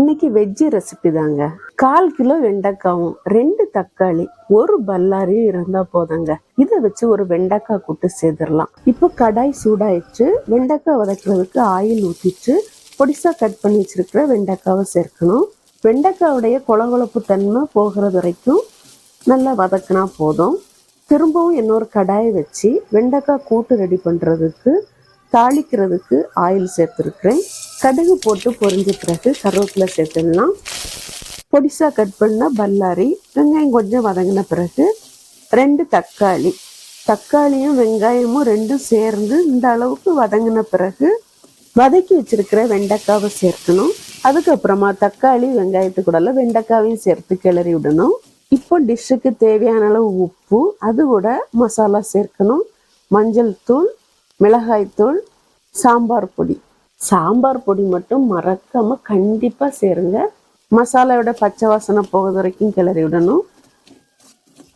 இன்னைக்கு veg recipe தாங்க. 1/4 kilo வெண்டைக்காவும் 2 தக்காளி 1 பல்லாரியும் இருந்தா போதுங்க. இதை வச்சு ஒரு வெண்டைக்காய் கூட்டு செய்திடலாம். இப்போ கடாய் சூடாயிடுச்சு. வெண்டைக்காய் வதக்குறதுக்கு ஆயில் ஊற்றிட்டு பொடிசா கட் பண்ணி வச்சிருக்கிற வெண்டைக்காவை சேர்க்கணும். வெண்டைக்காவுடைய கொழகொழப்பு தன்மை போகிறது வரைக்கும் நல்லா வதக்கினா போதும். திரும்பவும் இன்னொரு கடாயை வச்சு வெண்டைக்காய் கூட்டு ரெடி பண்ணுறதுக்கு தாளிக்கிறதுக்கு ஆயில் சேர்த்துருக்குறேன். கடுகு போட்டு பொரிஞ்ச பிறகு கருவேப்பிலை சேர்த்துடலாம். பொடிசா கட் பண்ண பல்லாரி, வெங்காயம் கொஞ்சம் வதங்கின பிறகு 2 தக்காளி, தக்காளியும் வெங்காயமும் ரெண்டும் சேர்ந்து இந்த அளவுக்கு வதங்கின பிறகு வதக்கி வச்சிருக்கிற வெண்டைக்காவை சேர்க்கணும். அதுக்கப்புறமா தக்காளி வெங்காயத்து கூட வெண்டைக்காவையும் சேர்த்து கிளறி விடணும். இப்போ டிஷ்ஷுக்கு தேவையான அளவு உப்பு, அது கூட மசாலா சேர்க்கணும். மஞ்சள் தூள், மிளகாய் தூள், சாம்பார் பொடி. சாம்பார் பொடி மட்டும் மறக்காம கண்டிப்பா சேருங்க. மசாலாவோட பச்சை வாசனை போகிறது வரைக்கும் கிளறி விடணும்.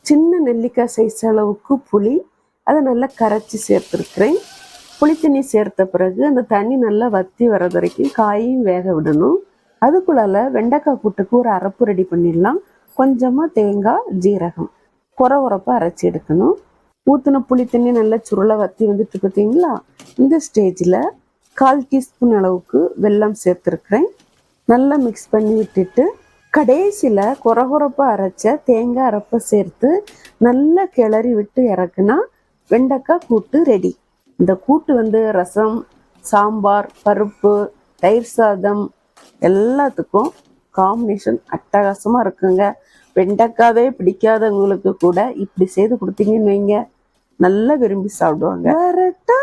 சின்ன நெல்லிக்காய் சைஸ் அளவுக்கு புளி, அதை நல்லா கரைச்சி சேர்த்துருக்குறேன். புளி தண்ணி சேர்த்த பிறகு அந்த தண்ணி நல்லா வற்றி வர்றது வரைக்கும் காயையும் வேக விடணும். அதுக்குள்ளால வெண்டைக்காய் கூட்டுக்கு ஒரு அரைப்பு ரெடி பண்ணிடலாம். கொஞ்சமாக தேங்காய், ஜீரகம் கொரகொரப்பாக அரைச்சி எடுக்கணும். ஊற்றின புளி தண்ணி நல்லா சுருளை வற்றி வந்துட்டு பார்த்தீங்களா? இந்த ஸ்டேஜில் 1/4 டீஸ்பூன் அளவுக்கு வெல்லம் சேர்த்துருக்குறேன். நல்லா மிக்ஸ் பண்ணி விட்டுட்டு கடைசியில் கொரகொரப்பாக அரைச்ச தேங்காய் அரைப்பை சேர்த்து நல்லா கிளறி விட்டு இறக்குனா வெண்டைக்காய் கூட்டு ரெடி. இந்த கூட்டு ரசம், சாம்பார், பருப்பு, தயிர் சாதம் எல்லாத்துக்கும் காம்பினேஷன் அட்டகாசமாக இருக்குங்க. வெண்டைக்காவே பிடிக்காதவங்களுக்கு கூட இப்படி செய்து கொடுத்தீங்கன்னு வைங்க, நல்லா விரும்பி சாப்பிடுவாங்க. வரட்டா?